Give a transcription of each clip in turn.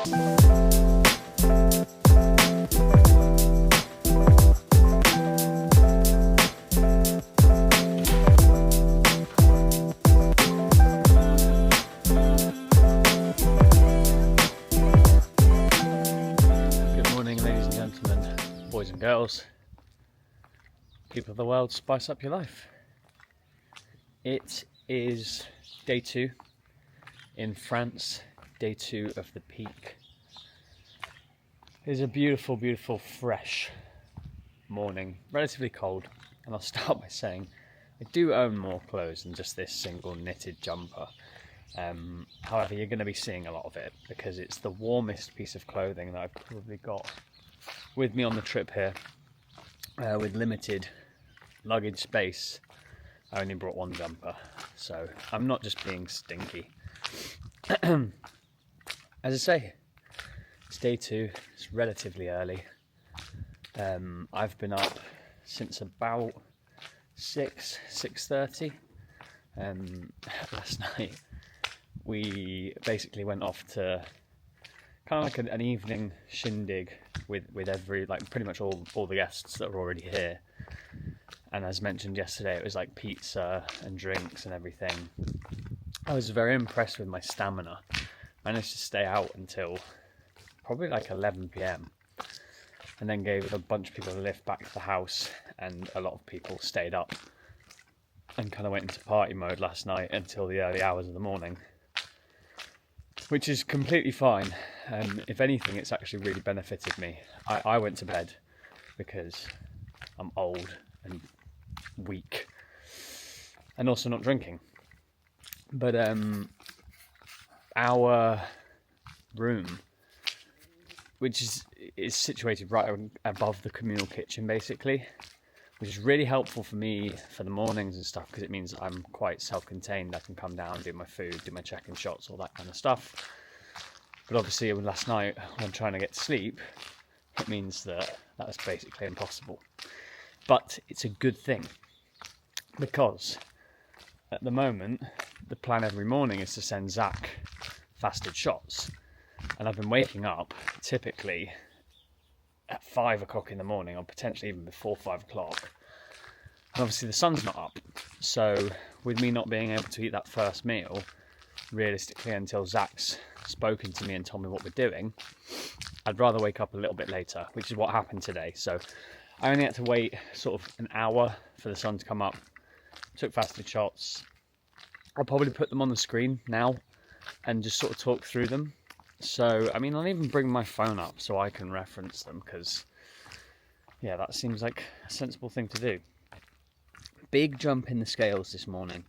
Boys and girls, people of the world, spice up your life. It is day 2 in France, day 2 of the peak. It is a beautiful, beautiful, fresh morning, relatively cold, and I'll start by saying I do own more clothes than just this single knitted jumper. However, you're going to be seeing a lot of it because it's the warmest piece of clothing that I've probably got with me on the trip here. With limited luggage space, I only brought one jumper, so I'm not just being stinky. As I say, it's day 2, it's relatively early. I've been up since about 6:30. Last night we basically went off to kind of like an evening shindig with every, like, pretty much all the guests that were already here. And as mentioned yesterday, it was like pizza and drinks and everything. I was very impressed with my stamina. Managed to stay out until probably like 11 p.m. and then gave a bunch of people a lift back to the house, and a lot of people stayed up and kind of went into party mode last night until the early hours of the morning, which is completely fine. If anything, it's actually really benefited me. I went to bed because I'm old and weak and also not drinking. But our room, which is situated right above the communal kitchen basically, which is really helpful for me for the mornings and stuff, because it means I'm quite self-contained. I can come down, do my food, do my check-in shots, all that kind of stuff. But obviously last night when trying to get to sleep, it means that was basically impossible. But it's a good thing, because at the moment the plan every morning is to send Zach fasted shots, and I've been waking up typically at 5 o'clock in the morning, or potentially even before 5 o'clock. And obviously the sun's not up, so with me not being able to eat that first meal realistically until Zach's spoken to me and told me what we're doing, I'd rather wake up a little bit later, which is what happened today. So I only had to wait sort of an hour for the sun to come up. Took fasted shots. I'll probably put them on the screen now and just sort of talk through them. So, I mean, I'll even bring my phone up so I can reference them, because, yeah, that seems like a sensible thing to do. Big jump in the scales this morning.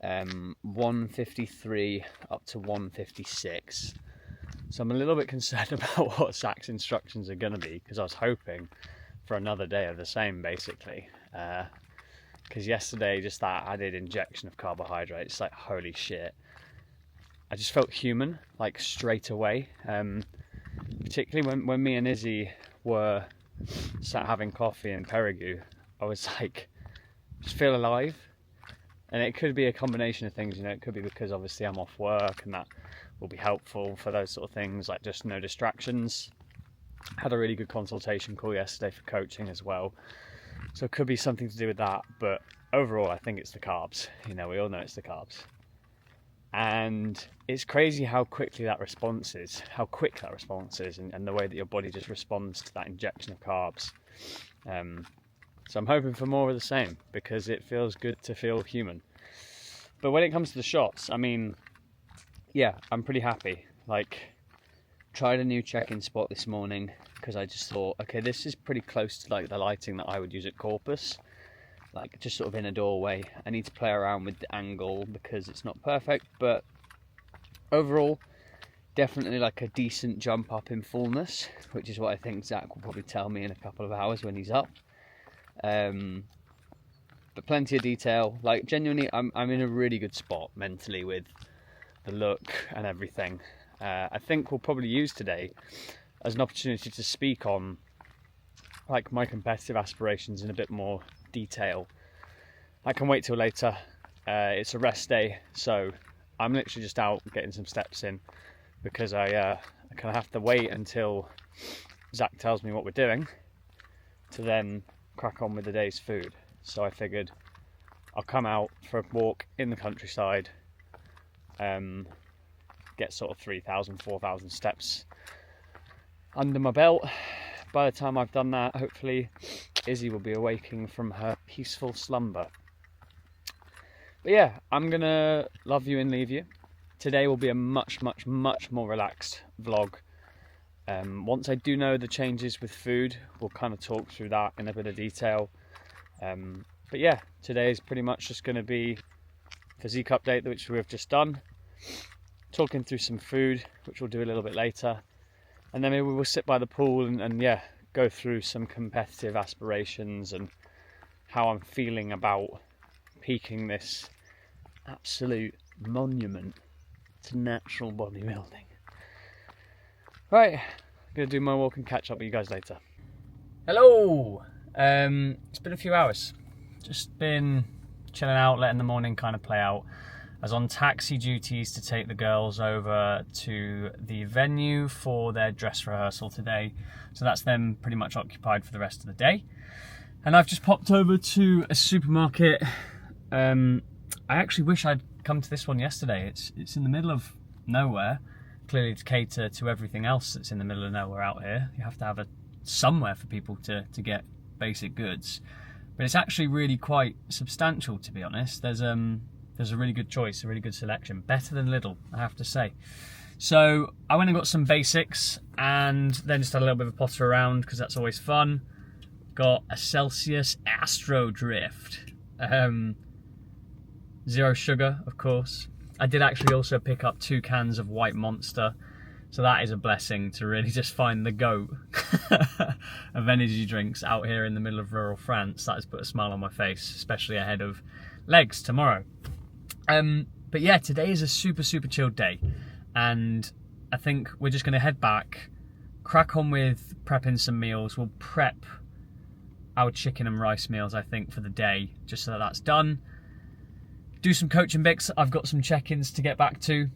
153 up to 156. So I'm a little bit concerned about what Zach's instructions are going to be, because I was hoping for another day of the same, basically. Because yesterday, just that added injection of carbohydrates, like, holy shit. I just felt human, like, straight away. Particularly when me and Izzy were sat having coffee in Perigou, I was like, just feel alive. And it could be a combination of things, you know. It could be because obviously I'm off work, and that will be helpful for those sort of things, like just no distractions. Had a really good consultation call yesterday for coaching as well, so it could be something to do with that. But overall, I think it's the carbs. You know, we all know it's the carbs. And it's crazy how quick that response is, and the way that your body just responds to that injection of carbs. So I'm hoping for more of the same, because it feels good to feel human. But when it comes to the shots, I mean, yeah, I'm pretty happy. Like, tried a new check-in spot this morning because I just thought, okay, this is pretty close to like the lighting that I would use at Corpus, like just sort of in a doorway. I need to play around with the angle because it's not perfect, but overall, definitely like a decent jump up in fullness, which is what I think Zach will probably tell me in a couple of hours when he's up. But plenty of detail. Like, genuinely, I'm in a really good spot mentally with the look and everything. I think we'll probably use today as an opportunity to speak on like my competitive aspirations in a bit more detail. I can wait till later. It's a rest day, so I'm literally just out getting some steps in because I I kind of have to wait until Zach tells me what we're doing to then crack on with the day's food. So I figured I'll come out for a walk in the countryside, get sort of 3,000, 4,000 steps under my belt. By the time I've done that, hopefully Izzy will be awaking from her peaceful slumber. But yeah, I'm gonna love you and leave you. Today will be a much more relaxed vlog. Once I do know the changes with food, we'll kind of talk through that in a bit of detail. But yeah, today is pretty much just going to be physique update, which we've just done, talking through some food, which we'll do a little bit later, and then maybe we'll sit by the pool and yeah, go through some competitive aspirations and how I'm feeling about peaking this absolute monument to natural bodybuilding. Right, I'm gonna do my walk and catch up with you guys later. Hello! It's been a few hours. Just been chilling out, letting the morning kind of play out. I was on taxi duties to take the girls over to the venue for their dress rehearsal today. So that's them pretty much occupied for the rest of the day. And I've just popped over to a supermarket. I actually wish I'd come to this one yesterday. It's in the middle of nowhere. Clearly to cater to everything else that's in the middle of nowhere out here. You have to have somewhere for people to get basic goods. But it's actually really quite substantial, to be honest. There's a really good choice, a really good selection. Better than Lidl, I have to say. So I went and got some basics and then just had a little bit of a potter around because that's always fun. Got a Celsius Astro Drift. Zero sugar, of course. I did actually also pick up 2 cans of White Monster. So that is a blessing to really just find the goat of energy drinks out here in the middle of rural France. That has put a smile on my face, especially ahead of legs tomorrow. But yeah, today is a super chilled day. And I think we're just going to head back, crack on with prepping some meals. We'll prep our chicken and rice meals, I think, for the day, just so that that's done. Do some coaching bits. I've got some check-ins to get back to.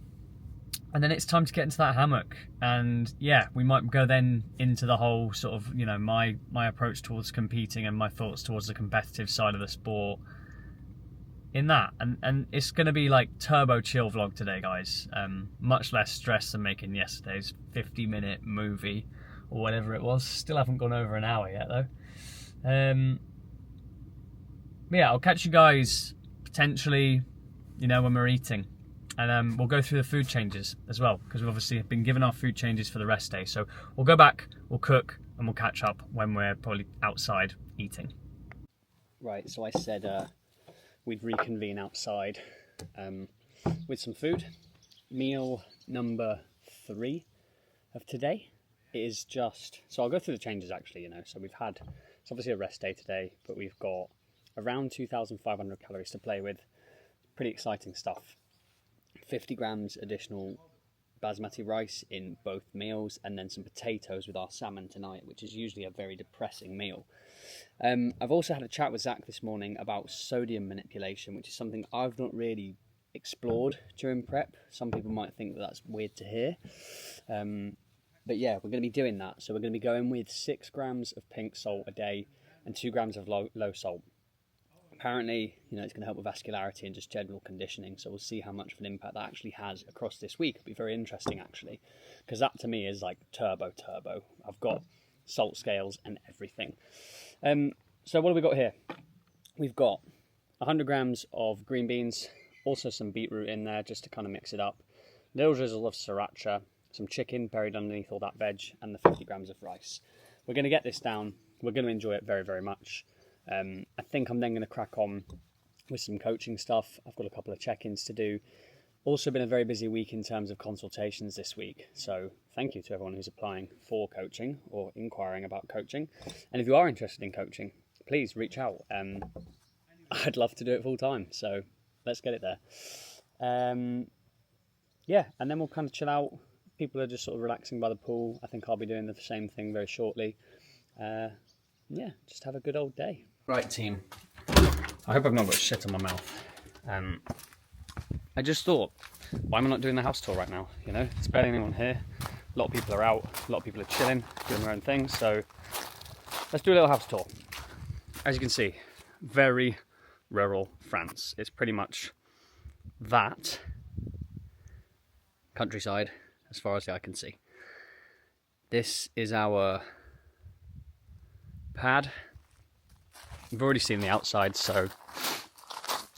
And then it's time to get into that hammock. And yeah, we might go then into the whole sort of, you know, my approach towards competing and my thoughts towards the competitive side of the sport in that. And it's going to be like turbo chill vlog today, guys. Much less stress than making yesterday's 50-minute movie or whatever it was. Still haven't gone over an hour yet though. Yeah, I'll catch you guys potentially, you know, when we're eating. And we'll go through the food changes as well, because we've obviously been given our food changes for the rest day. So we'll go back, we'll cook, and we'll catch up when we're probably outside eating. Right, so I said we'd reconvene outside with some food. Meal number 3 of today is just... So I'll go through the changes actually, you know. So we've had... It's obviously a rest day today, but we've got around 2,500 calories to play with. Pretty exciting stuff. 50 grams additional basmati rice in both meals, and then some potatoes with our salmon tonight, which is usually a very depressing meal. I've also had a chat with Zach this morning about sodium manipulation, which is something I've not really explored during prep. Some people might think that that's weird to hear. But yeah, we're going to be doing that. So we're going to be going with 6 grams of pink salt a day and 2 grams of low salt. Apparently, you know, it's going to help with vascularity and just general conditioning. So we'll see how much of an impact that actually has across this week. It'll be very interesting, actually, because that to me is like turbo. I've got salt scales and everything. So what have we got here? We've got 100 grams of green beans, also some beetroot in there just to kind of mix it up. Little drizzle of sriracha, some chicken buried underneath all that veg, and the 50 grams of rice. We're going to get this down. We're going to enjoy it very much. I think I'm then going to crack on with some coaching stuff. I've got a couple of check-ins to do. Also been a very busy week in terms of consultations this week. So thank you to everyone who's applying for coaching or inquiring about coaching. And if you are interested in coaching, please reach out. I'd love to do it full time. So let's get it there. Yeah, and then we'll kind of chill out. People are just sort of relaxing by the pool. I think I'll be doing the same thing very shortly. Yeah, just have a good old day. Right, team. I hope I've not got shit on my mouth. I just thought, why am I not doing the house tour right now? You know, there's barely anyone here. A lot of people are out, a lot of people are chilling, doing their own thing. So let's do a little house tour. As you can see, very rural France. It's pretty much that countryside as far as the eye can see. This is our pad. You've already seen the outside, so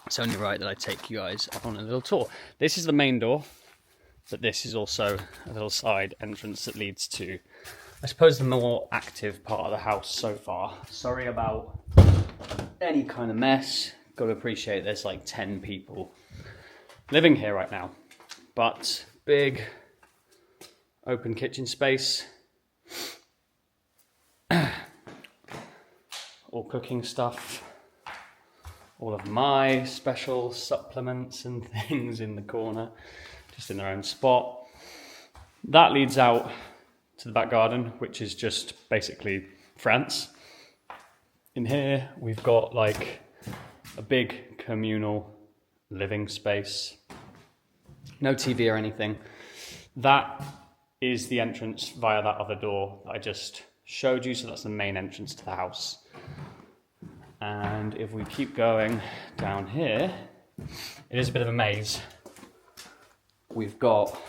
it's only right that I take you guys on a little tour. This is the main door, but this is also a little side entrance that leads to, I suppose, the more active part of the house so far. Sorry about any kind of mess. Got to appreciate there's like 10 people living here right now. But big open kitchen space. All cooking stuff. All of my special supplements and things in the corner, just in their own spot. That leads out to the back garden, which is just basically France. In here, we've got like a big communal living space. No TV or anything. That is the entrance via that other door that I just showed you, so that's the main entrance to the house. And if we keep going down here, it is a bit of a maze. We've got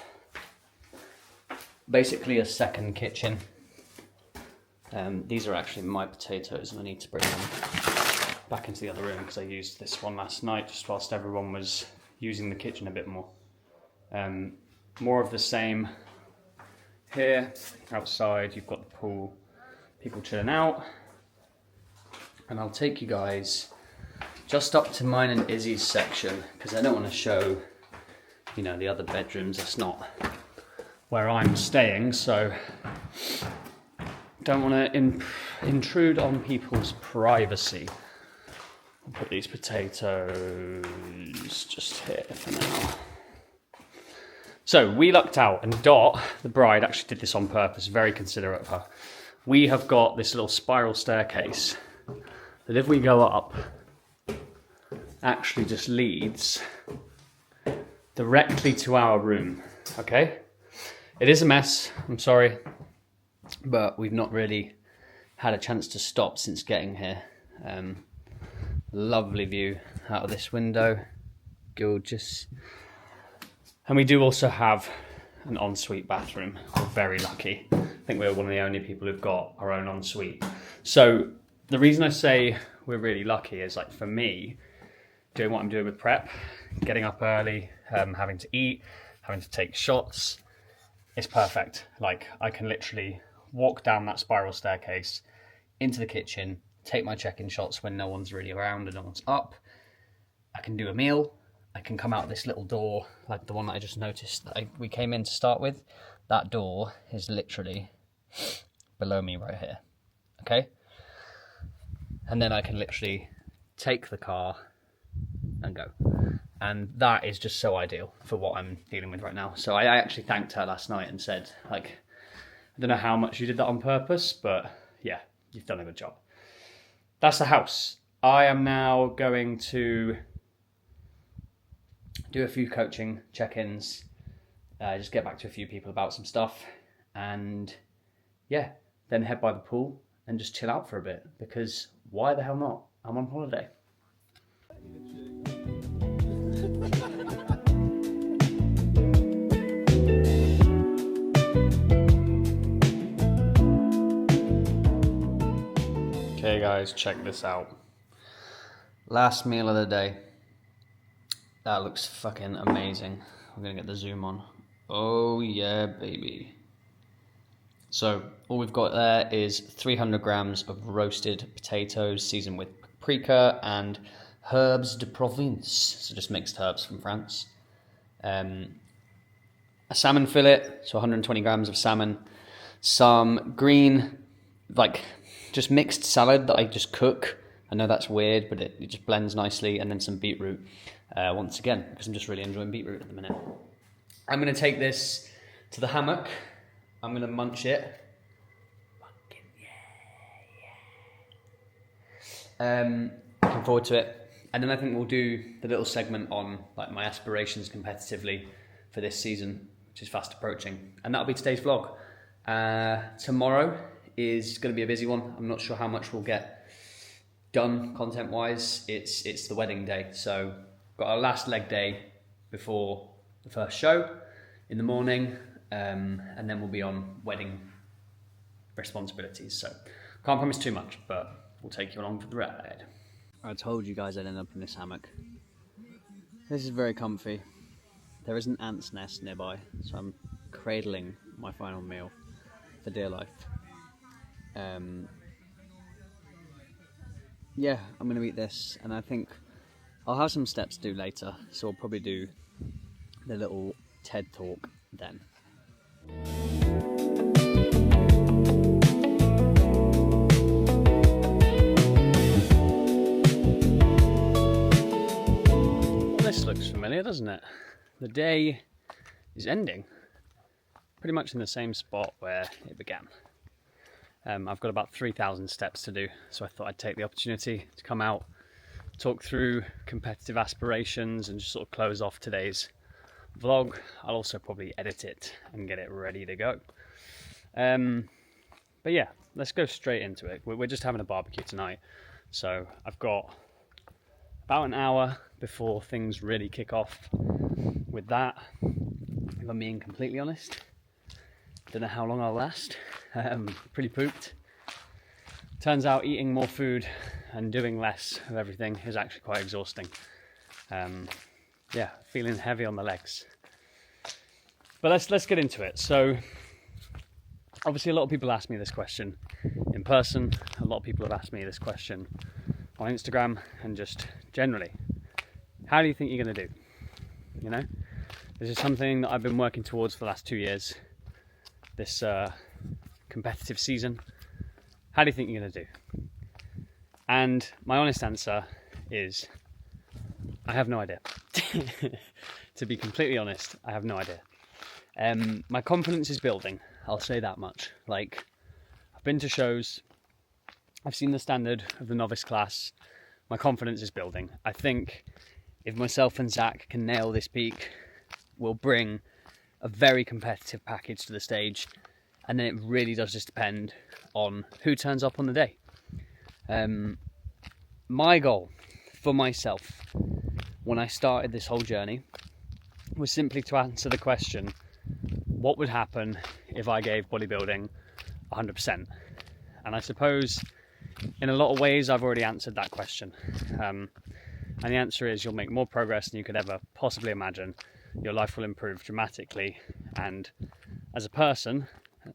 basically a second kitchen. These are actually my potatoes, and I need to bring them back into the other room because I used this one last night just whilst everyone was using the kitchen a bit more. More of the same here. Outside, you've got the pool, people chilling out. And I'll take you guys just up to mine and Izzy's section because I don't want to show, you know, the other bedrooms. It's not where I'm staying, so don't want to intrude on people's privacy. I'll put these potatoes just here for now. So we lucked out, and Dot, the bride, actually did this on purpose, very considerate of her. We have got this little spiral staircase that if we go up, actually just leads directly to our room, okay? It is a mess, I'm sorry, but we've not really had a chance to stop since getting here. Lovely view out of this window, gorgeous. And we do also have an ensuite bathroom. We're very lucky. I think we're one of the only people who've got our own ensuite. So the reason I say we're really lucky is, like, for me, doing what I'm doing with prep, getting up early, having to eat, having to take shots, it's perfect. Like, I can literally walk down that spiral staircase into the kitchen, take my check-in shots when no one's really around and no one's up. I can do a meal. I can come out this little door, like the one that I just noticed that we came in to start with. That door is literally below me right here, okay? And then I can literally take the car and go. And that is just so ideal for what I'm dealing with right now. So I actually thanked her last night and said, like, I don't know how much you did that on purpose, but yeah, you've done a good job. That's the house. I am now going to do a few coaching check-ins, just get back to a few people about some stuff, and yeah, then head by the pool and just chill out for a bit, because why the hell not? I'm on holiday. Okay guys, check this out. Last meal of the day. That looks fucking amazing. I'm gonna get the zoom on. Oh yeah, baby. So all we've got there is 300 grams of roasted potatoes seasoned with paprika and herbes de Provence, so just mixed herbs from France. A salmon fillet, so 120 grams of salmon. Some green, like, just mixed salad that I just cook. I know that's weird, but it just blends nicely. And then some beetroot, once again, because I'm just really enjoying beetroot at the minute. I'm going to take this to the hammock. I'm going to munch it. Fucking yeah. Looking forward to it. And then I think we'll do the little segment on, like, my aspirations competitively for this season, which is fast approaching. And that'll be today's vlog. Tomorrow is going to be a busy one. I'm not sure how much we'll get done content-wise. It's the wedding day, so got our last leg day before the first show in the morning, and then we'll be on wedding responsibilities. So can't promise too much, but we'll take you along for the ride. I told you guys I'd end up in this hammock. This is very comfy. There is an ant's nest nearby, so I'm cradling my final meal for dear life. Yeah, I'm going to eat this, and I think I'll have some steps to do later, so I'll probably do the little TED talk then. This looks familiar, doesn't it? The day is ending pretty much in the same spot where it began. I've got about 3,000 steps to do, so I thought I'd take the opportunity to come out, talk through competitive aspirations, and just sort of close off today's vlog. I'll also probably edit it and get it ready to go. But yeah, let's go straight into it. We're just having a barbecue tonight, so I've got about an hour before things really kick off with that. If I'm being completely honest, don't know how long I'll last. Pretty pooped. Turns out eating more food and doing less of everything is actually quite exhausting. Yeah, feeling heavy on the legs. But let's get into it. So obviously a lot of people ask me this question in person. A lot of people have asked me this question on Instagram and just generally. How do you think you're going to do? You know, this is something that I've been working towards for the last 2 years. This competitive season. How do you think you're going to do? And my honest answer is, I have no idea. To be completely honest, I have no idea. My confidence is building, I'll say that much. Like, I've been to shows, I've seen the standard of the novice class, my confidence is building. I think if myself and Zach can nail this peak, we'll bring a very competitive package to the stage, and then it really does just depend on who turns up on the day. My goal for myself when I started this whole journey was simply to answer the question, what would happen if I gave bodybuilding 100%? And I suppose in a lot of ways I've already answered that question. And the answer is you'll make more progress than you could ever possibly imagine. Your life will improve dramatically, and as a person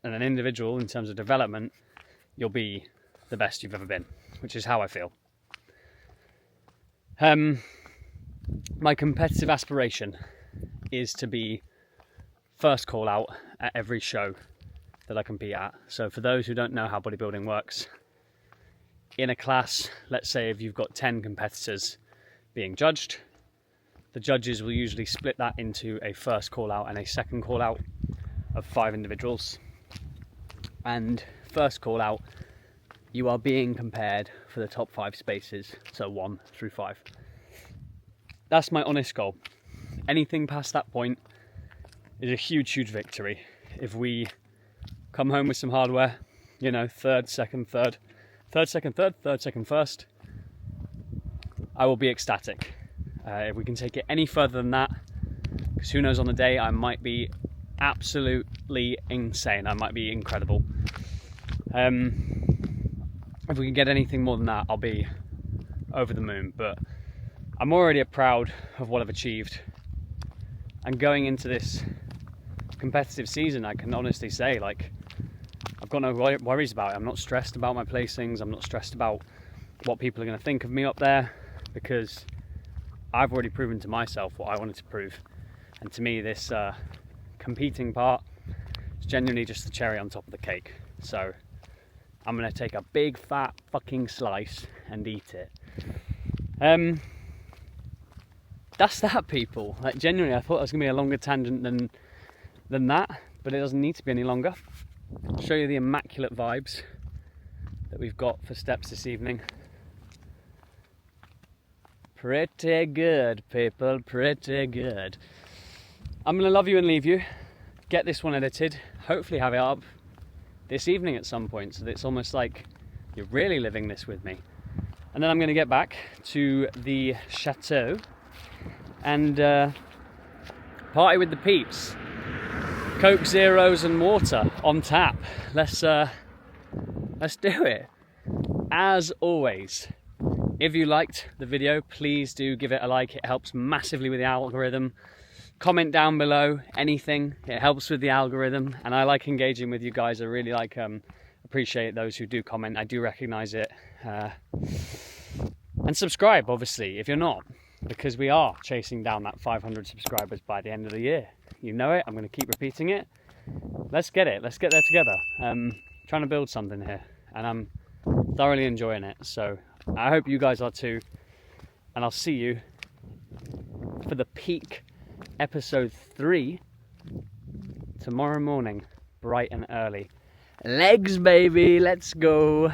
and an individual in terms of development, you'll be the best you've ever been, which is how I feel. My competitive aspiration is to be first call out at every show that I compete at. So for those who don't know how bodybuilding works, in a class, let's say if you've got 10 competitors being judged, the judges will usually split that into a first call out and a second call out of 5 individuals. And first call out, you are being compared for the top 5 spaces, so 1 through 5. That's my honest goal. Anything past that point is a huge, huge victory. If we come home with some hardware, you know, third, second, first, I will be ecstatic. If we can take it any further than that, because who knows, on the day I might be absolutely insane, I might be incredible. If we can get anything more than that, I'll be over the moon. But I'm already proud of what I've achieved, and going into this competitive season, I can honestly say, like, I've got no worries about it. I'm not stressed about my placings. I'm not stressed about what people are going to think of me up there, because I've already proven to myself what I wanted to prove. And to me, this competing part is genuinely just the cherry on top of the cake. So I'm going to take a big fat fucking slice and eat it. That's that, people. Like, genuinely, I thought it was going to be a longer tangent than that, but it doesn't need to be any longer. I'll show you the immaculate vibes that we've got for steps this evening. Pretty good, people, pretty good. I'm going to love you and leave you. Get this one edited, hopefully have it up this evening at some point, so that it's almost like you're really living this with me. And then I'm going to get back to the chateau and party with the peeps. Coke Zeros and water on tap. Let's do it. As always, if you liked the video, please do give it a like. It helps massively with the algorithm. Comment down below anything. It helps with the algorithm, and I like engaging with you guys. I really like appreciate those who do comment. I do recognize it. And subscribe, obviously, if you're not, because we are chasing down that 500 subscribers by the end of the year. You know it. I'm going to keep repeating it. Let's get it. Let's get there together. Trying to build something here, and I'm thoroughly enjoying it. So I hope you guys are too. And I'll see you for the peak episode 3 tomorrow morning, bright and early. Legs, baby. Let's go.